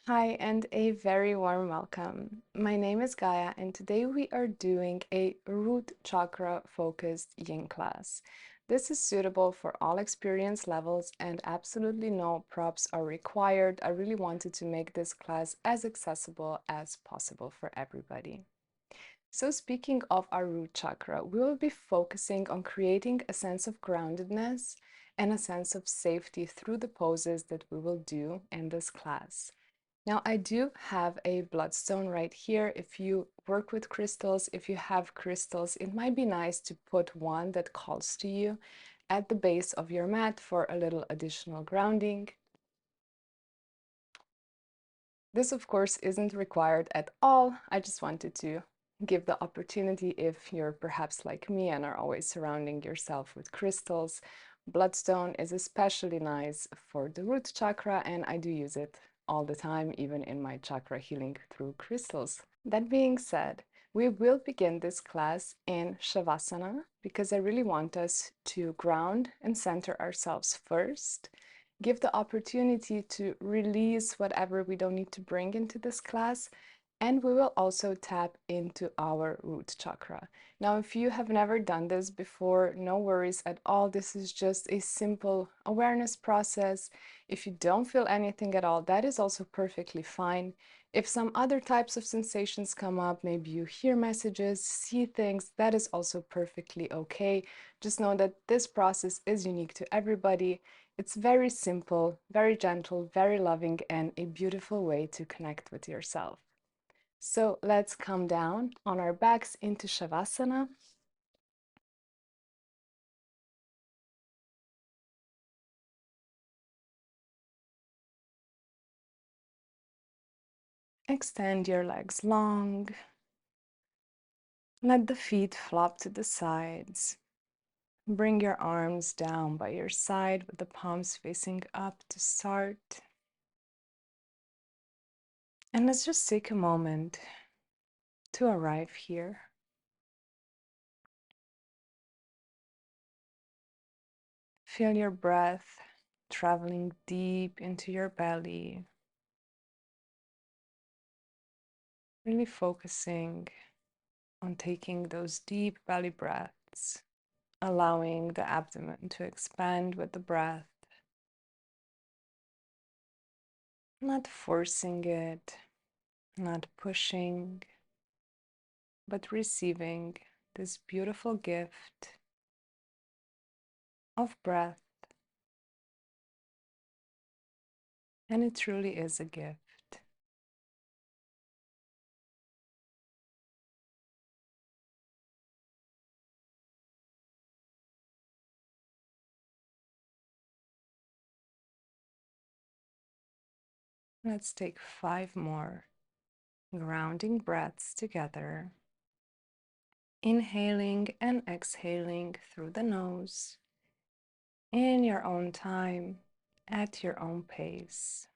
Hi, and a very warm welcome. My name is Gaia, and today we are doing a root chakra focused yin class. This is suitable for all experience levels, and absolutely no props are required. I really wanted to make this class as accessible as possible for everybody. So, speaking of our root chakra, we will be focusing on creating a sense of groundedness and a sense of safety through the poses that we will do in this class. Now, I do have a bloodstone right here. If you work with crystals, if you have crystals, it might be nice to put one that calls to you at the base of your mat for a little additional grounding. This, of course, isn't required at all. I just wanted to give the opportunity if you're perhaps like me and are always surrounding yourself with crystals. Bloodstone is especially nice for the root chakra, and I do use it all the time, even in my chakra healing through crystals. That being said, we will begin this class in Shavasana because I really want us to ground and center ourselves first, give the opportunity to release whatever we don't need to bring into this class, and we will also tap into our root chakra. Now, if you have never done this before, no worries at all. This is just a simple awareness process. If you don't feel anything at all, that is also perfectly fine. If some other types of sensations come up, maybe you hear messages, see things, that is also perfectly okay. Just know that this process is unique to everybody. It's very simple, very gentle, very loving, and a beautiful way to connect with yourself. So let's come down on our backs into Shavasana. Extend your legs long. Let the feet flop to the sides. Bring your arms down by your side with the palms facing up to start. And let's just take a moment to arrive here. Feel your breath traveling deep into your belly. Really focusing on taking those deep belly breaths, allowing the abdomen to expand with the breath, not forcing it, not pushing, but receiving this beautiful gift of breath. And it truly is a gift. Let's take 5 more grounding breaths together. Inhaling and exhaling through the nose in your own time, at your own pace.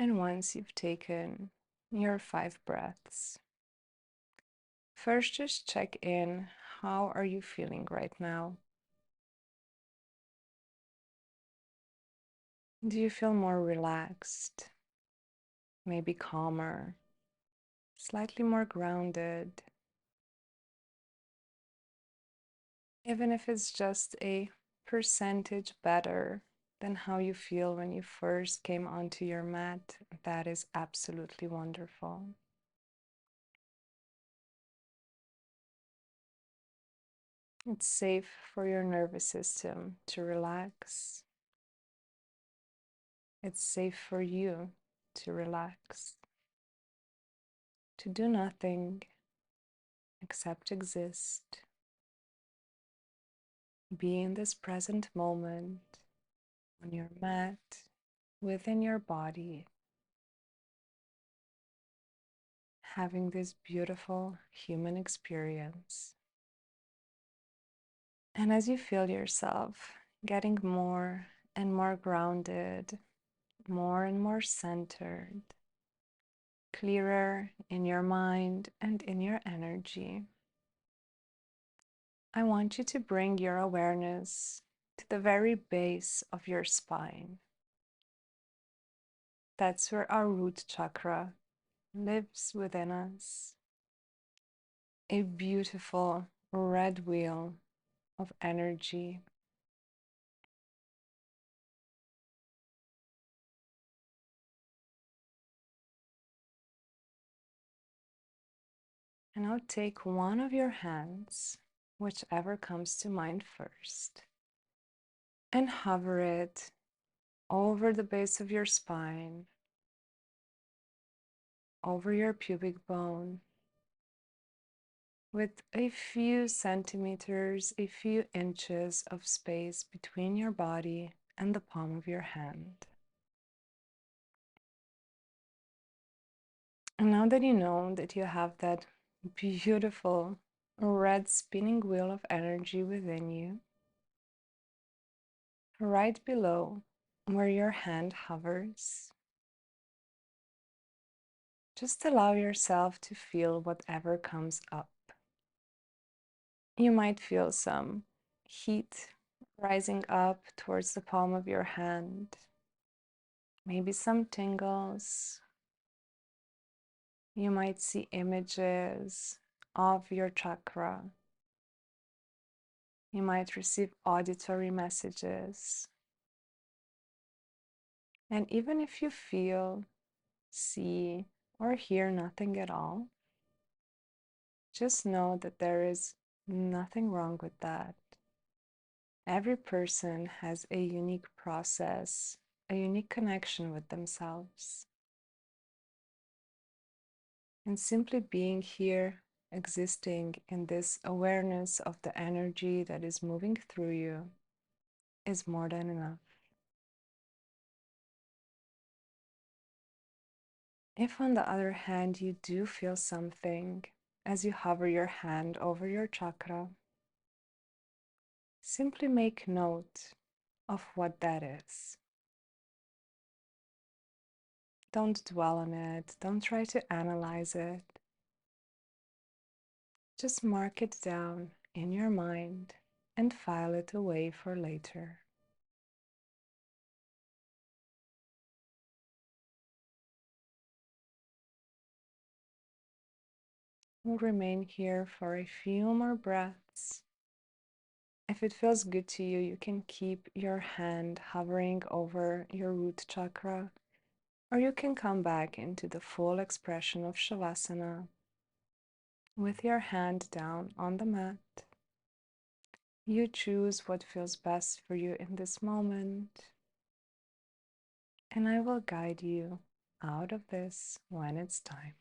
And once you've taken your 5 breaths, first just check in. How are you feeling right now? Do you feel more relaxed, maybe calmer, slightly more grounded? Even if it's just a percentage better than how you feel when you first came onto your mat, that is absolutely wonderful. It's safe for your nervous system to relax. It's safe for you to relax, to do nothing except exist, be in this present moment on your mat, within your body, having this beautiful human experience. And as you feel yourself getting more and more grounded, more and more centered, clearer in your mind and in your energy, I want you to bring your awareness to the very base of your spine. That's where our root chakra lives within us. A beautiful red wheel of energy. And now take one of your hands, whichever comes to mind first, and hover it over the base of your spine, over your pubic bone, with a few centimeters, a few inches of space between your body and the palm of your hand. And now that you know that you have that beautiful red spinning wheel of energy within you, right below where your hand hovers, just allow yourself to feel whatever comes up. You might feel some heat rising up towards the palm of your hand, maybe some tingles. You might see images of your chakra. You might receive auditory messages. And even if you feel, see, or hear nothing at all, just know that there is nothing wrong with that. Every person has a unique process, a unique connection with themselves. And simply being here, existing in this awareness of the energy that is moving through you, is more than enough. If, on the other hand, you do feel something as you hover your hand over your chakra, simply make note of what that is. Don't dwell on it, don't try to analyze it. Just mark it down in your mind and file it away for later. We'll remain here for a few more breaths. If it feels good to you, you can keep your hand hovering over your root chakra, or you can come back into the full expression of Shavasana with your hand down on the mat. You choose what feels best for you in this moment, and I will guide you out of this when it's time.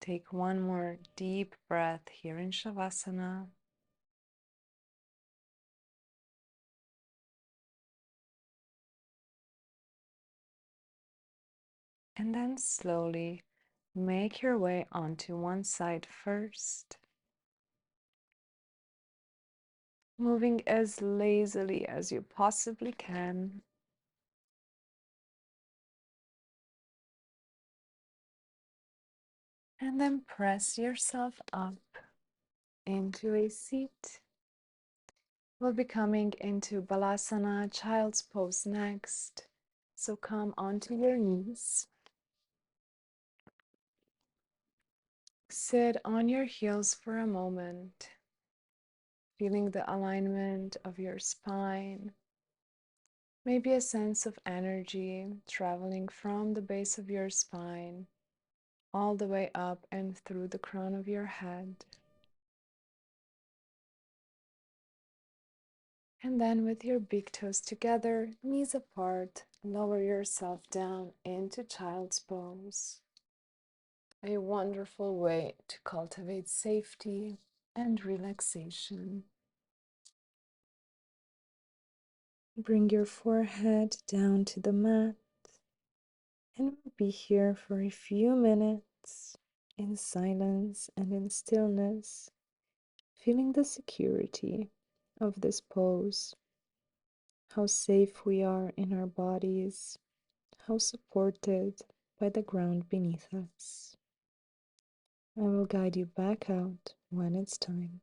take one more deep breath here in Shavasana. And then slowly make your way onto one side first, moving as lazily as you possibly can. And then press yourself up into a seat. We'll be coming into Balasana, Child's Pose next. So come onto your knees. Sit on your heels for a moment, feeling the alignment of your spine. Maybe a sense of energy traveling from the base of your spine all the way up and through the crown of your head. And then with your big toes together, knees apart, lower yourself down into Child's Pose. A wonderful way to cultivate safety and relaxation. Bring your forehead down to the mat, and we'll be here for a few minutes in silence and in stillness, feeling the security of this pose, how safe we are in our bodies, how supported by the ground beneath us. I will guide you back out when it's time.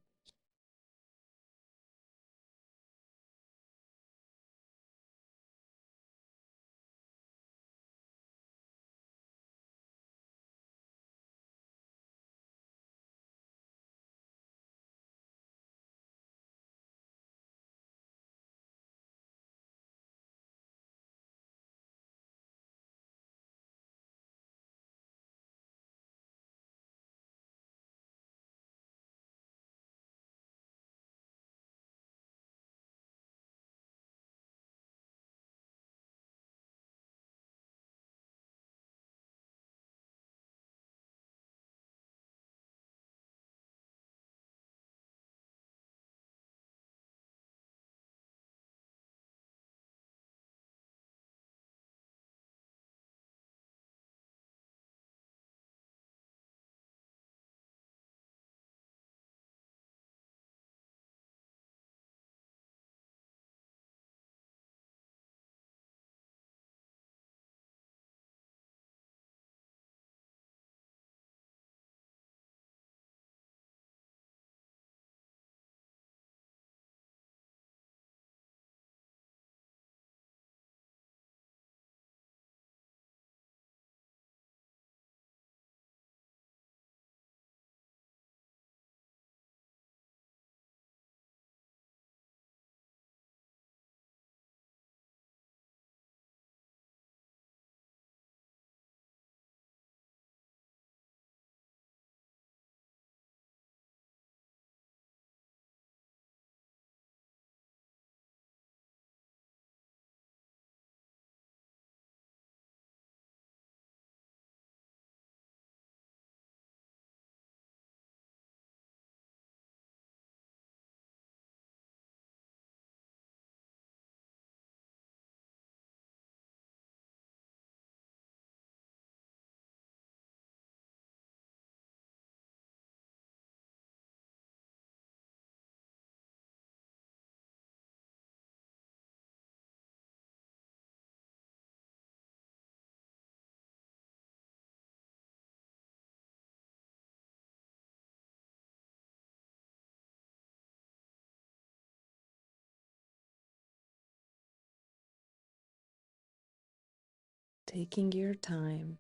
Taking your time,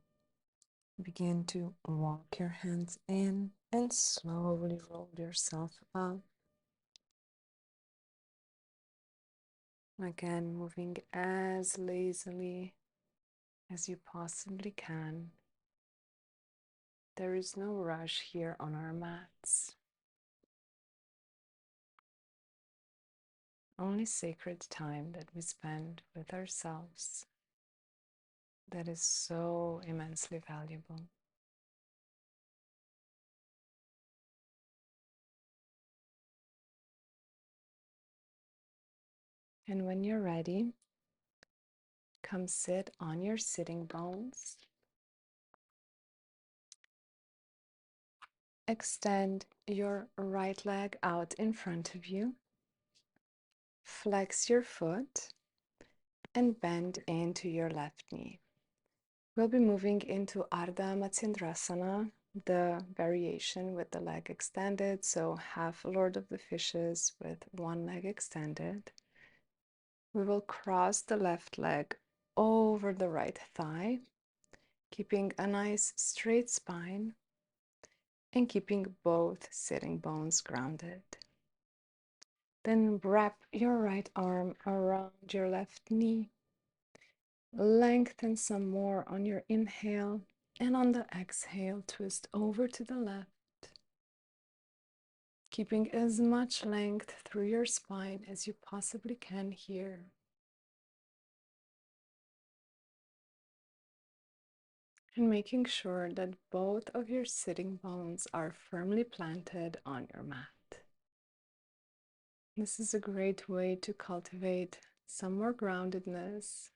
begin to walk your hands in and slowly roll yourself up. Again, moving as lazily as you possibly can. There is no rush here on our mats. Only sacred time that we spend with ourselves. That is so immensely valuable. And when you're ready, come sit on your sitting bones. Extend your right leg out in front of you. Flex your foot and bend into your left knee. We'll be moving into Ardha Matsyendrasana, the variation with the leg extended, so half Lord of the Fishes with one leg extended. We will cross the left leg over the right thigh, keeping a nice straight spine and keeping both sitting bones grounded. Then wrap your right arm around your left knee. Lengthen some more on your inhale, and on the exhale, twist over to the left, keeping as much length through your spine as you possibly can here. And making sure that both of your sitting bones are firmly planted on your mat. This is a great way to cultivate some more groundedness,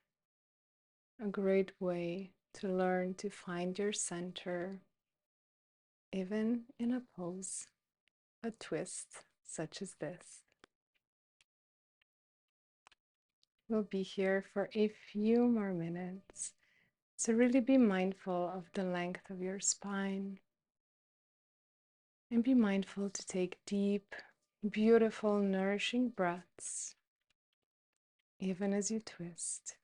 a great way to learn to find your center, even in a pose, a twist such as this. We'll be here for a few more minutes, so really be mindful of the length of your spine and be mindful to take deep, beautiful, nourishing breaths, even as you twist.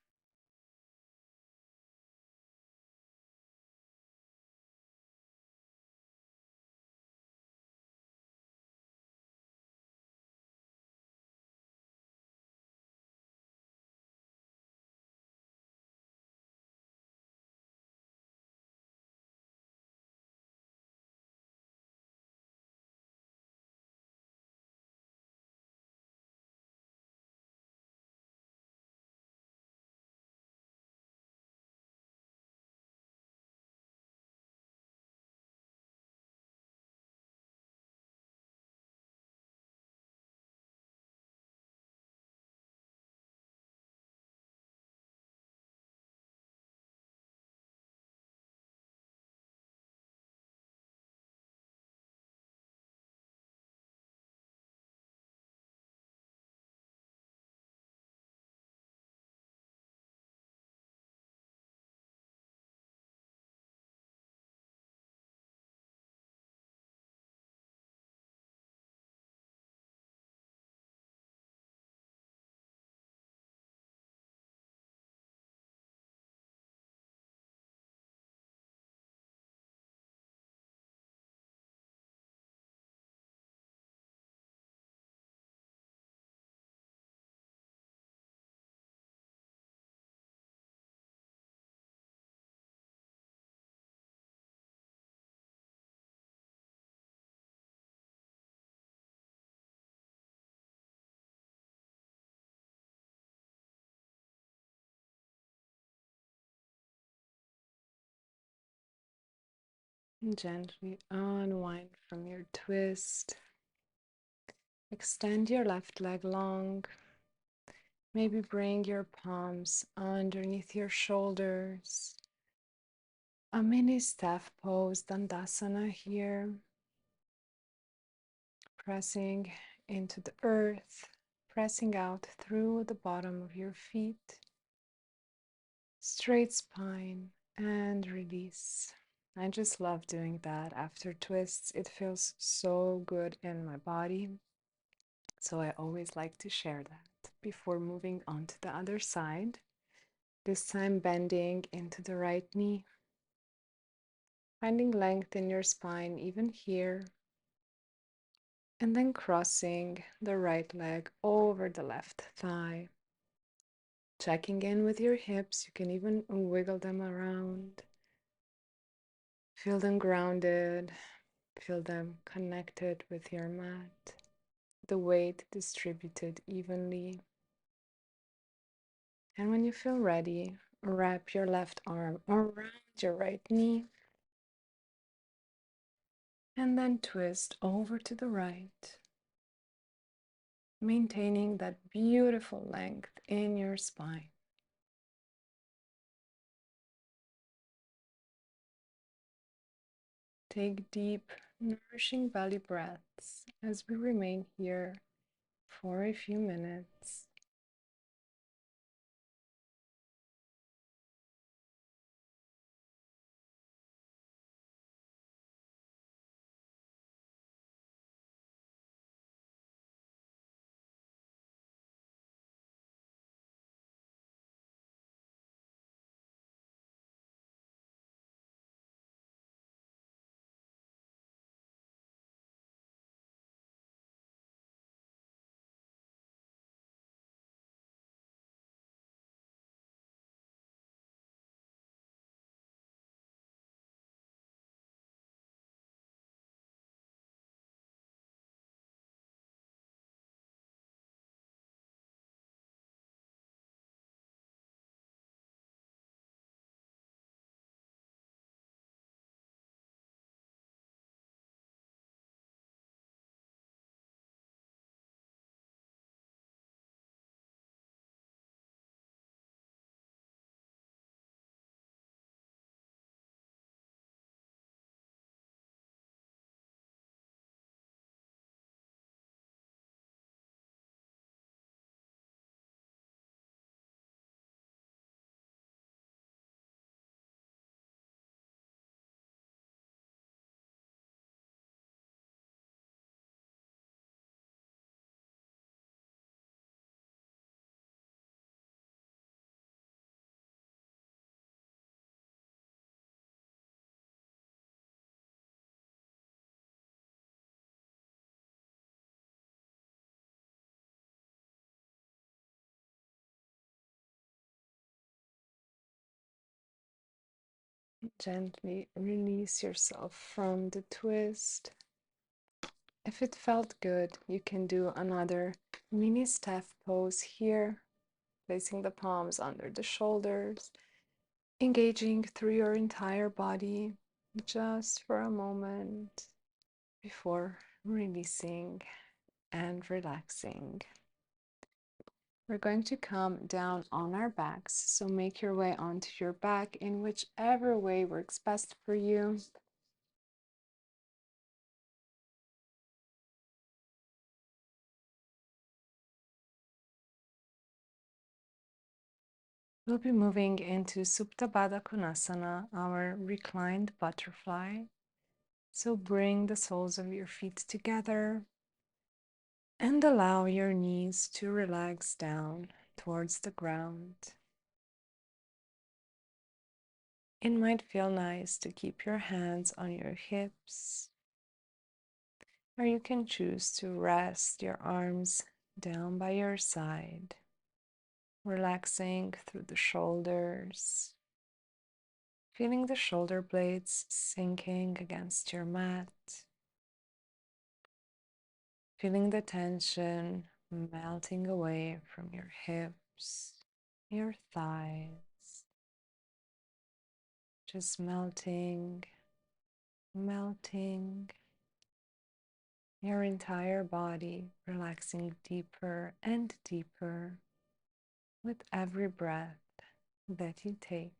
And gently unwind from your twist. Extend your left leg long. Maybe bring your palms underneath your shoulders. A mini staff pose, Dandasana here. Pressing into the earth, pressing out through the bottom of your feet. Straight spine and release. I just love doing that after twists. It feels so good in my body. So I always like to share that before moving on to the other side. This time bending into the right knee. Finding length in your spine even here. And then crossing the right leg over the left thigh. Checking in with your hips. You can even wiggle them around. Feel them grounded. Feel them connected with your mat. The weight distributed evenly. And when you feel ready, wrap your left arm around your right knee. And then twist over to the right. maintaining that beautiful length in your spine. Take deep, nourishing belly breaths as we remain here for a few minutes. Gently release yourself from the twist. If it felt good, you can do another mini staff pose here, placing the palms under the shoulders, engaging through your entire body just for a moment before releasing and relaxing. We're going to come down on our backs, so make your way onto your back in whichever way works best for you. We'll be moving into Supta Baddha Konasana, our reclined butterfly. So bring the soles of your feet together and allow your knees to relax down towards the ground. It might feel nice to keep your hands on your hips, or you can choose to rest your arms down by your side, relaxing through the shoulders, feeling the shoulder blades sinking against your mat, feeling the tension melting away from your hips, your thighs, just melting, melting, your entire body relaxing deeper and deeper with every breath that you take.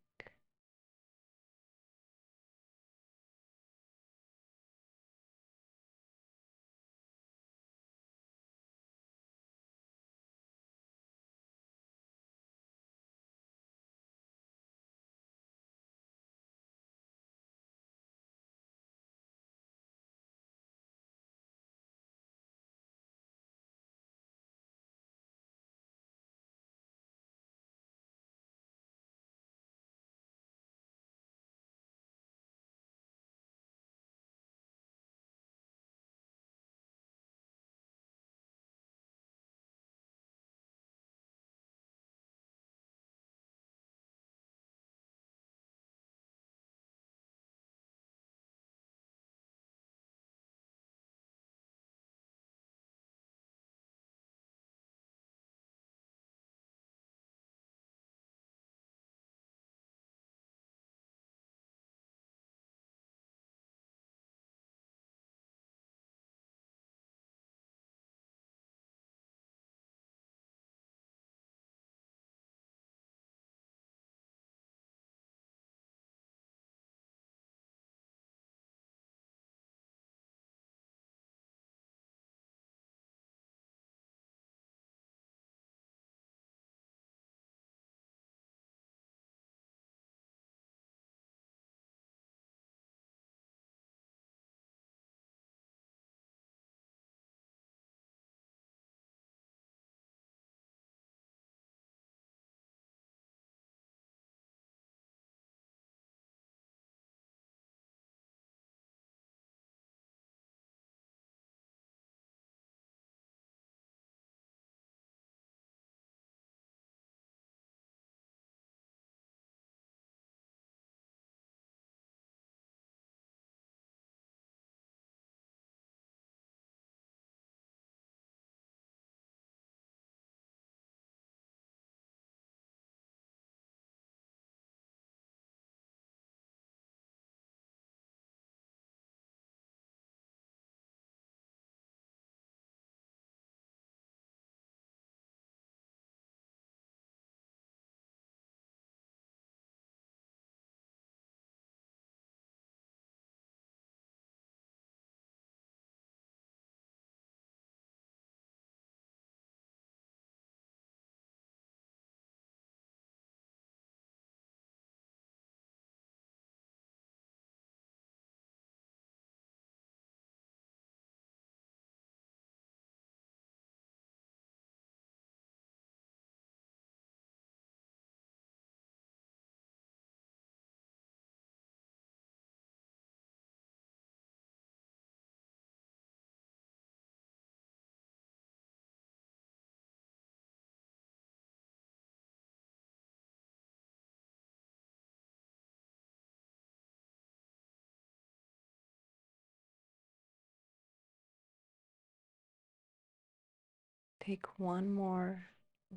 Take one more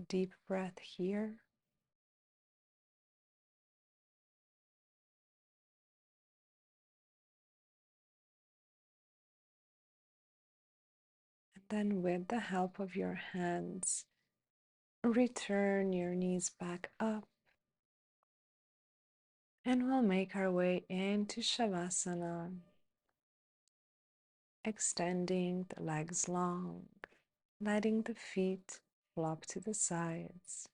deep breath here. And then, with the help of your hands, return your knees back up. And we'll make our way into Shavasana, extending the legs long, letting the feet flop to the sides.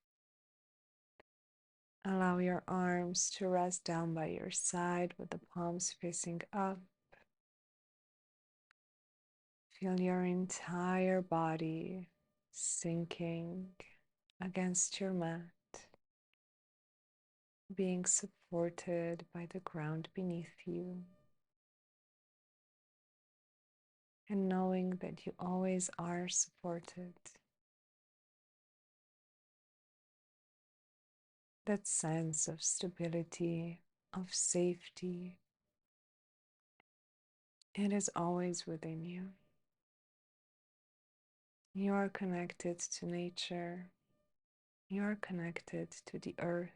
Allow your arms to rest down by your side with the palms facing up. Feel your entire body sinking against your mat, being supported by the ground beneath you, and knowing that you always are supported. That sense of stability, of safety, it is always within you. You are connected to nature. You are connected to the earth.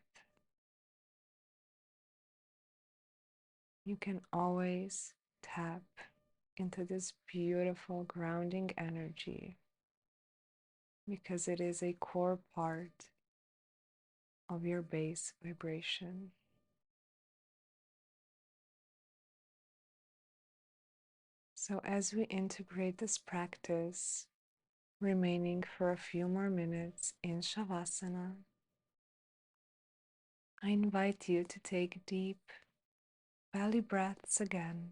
You can always tap into this beautiful grounding energy because it is a core part of your base vibration. So, as we integrate this practice, remaining for a few more minutes in Shavasana, I invite you to take deep belly breaths again,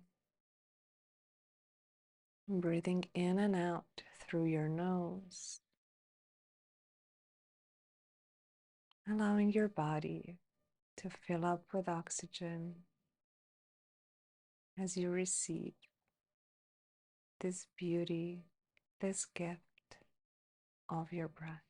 breathing in and out through your nose, allowing your body to fill up with oxygen as you receive this beauty, this gift of your breath.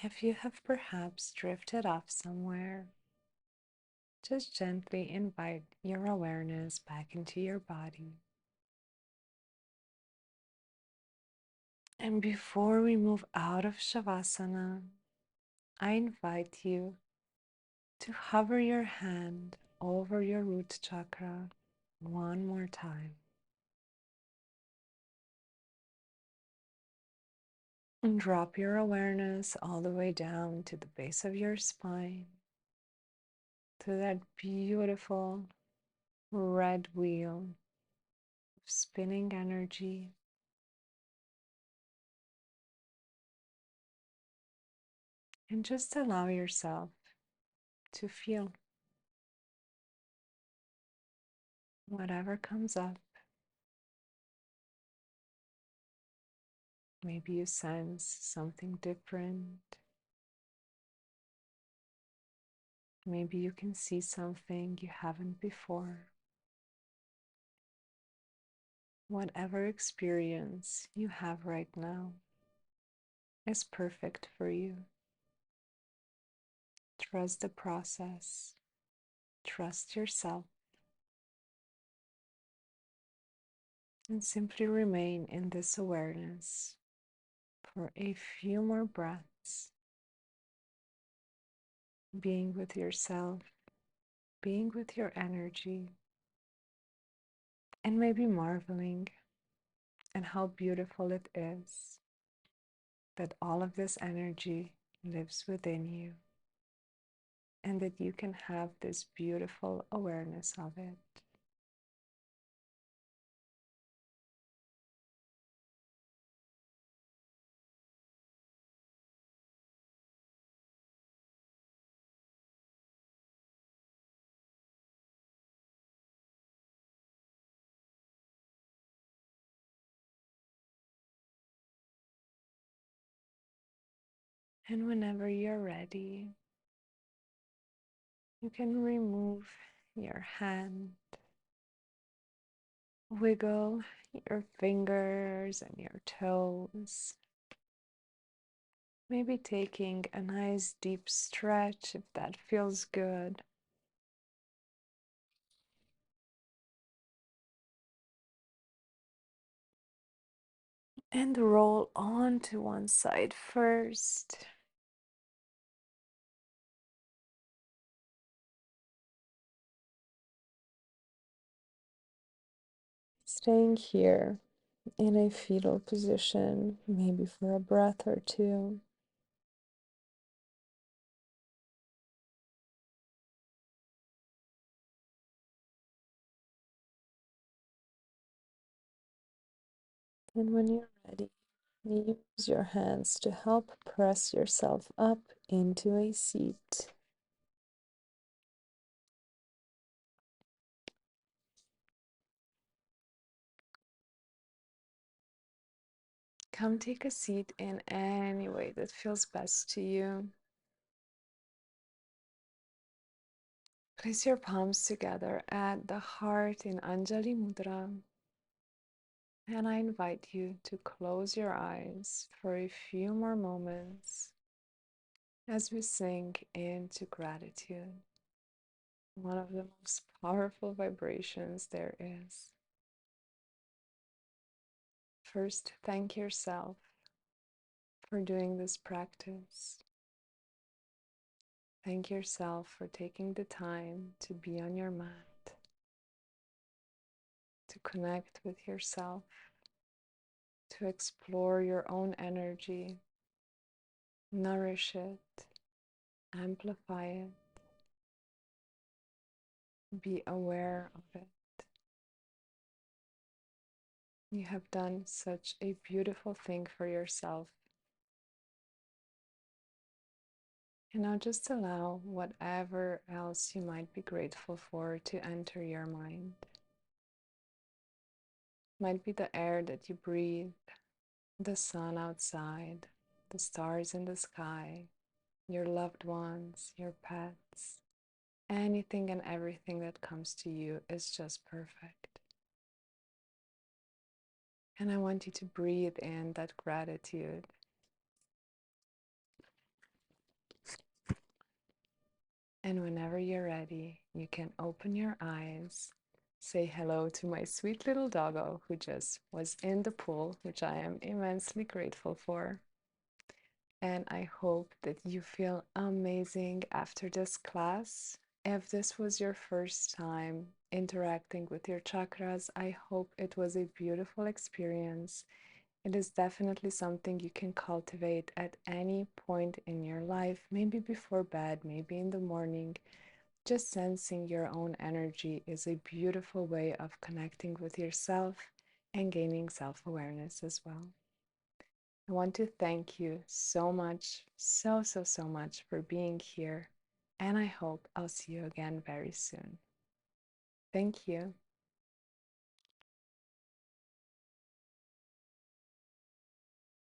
If you have perhaps drifted off somewhere, just gently invite your awareness back into your body. And before we move out of Shavasana, I invite you to hover your hand over your root chakra one more time. And drop your awareness all the way down to the base of your spine, to that beautiful red wheel of spinning energy. And just allow yourself to feel whatever comes up. Maybe you sense something different. Maybe you can see something you haven't before. Whatever experience you have right now is perfect for you. Trust the process. Trust yourself. And simply remain in this awareness for a few more breaths, being with yourself, being with your energy, and maybe marveling at how beautiful it is that all of this energy lives within you and that you can have this beautiful awareness of it. And whenever you're ready, you can remove your hand, wiggle your fingers and your toes, maybe taking a nice deep stretch if that feels good. And roll onto one side first. Staying here in a fetal position, maybe for a breath or two. And when you're ready, use your hands to help press yourself up into a seat. Come take a seat in any way that feels best to you. Place your palms together at the heart in Anjali Mudra. And I invite you to close your eyes for a few more moments as we sink into gratitude, one of the most powerful vibrations there is. First, thank yourself for doing this practice. Thank yourself for taking the time to be on your mat, to connect with yourself, to explore your own energy, nourish it, amplify it, be aware of it. You have done such a beautiful thing for yourself. And now just allow whatever else you might be grateful for to enter your mind. Might be the air that you breathe, the sun outside, the stars in the sky, your loved ones, your pets. Anything and everything that comes to you is just perfect. And I want you to breathe in that gratitude. And whenever you're ready, you can open your eyes, say hello to my sweet little doggo who just was in the pool, which I am immensely grateful for. And I hope that you feel amazing after this class. If this was your first time interacting with your chakras, I hope it was a beautiful experience. It is definitely something you can cultivate at any point in your life, maybe before bed, maybe in the morning. Just sensing your own energy is a beautiful way of connecting with yourself and gaining self awareness as well. I want to thank you so much, so much for being here. And I hope I'll see you again very soon. Thank you.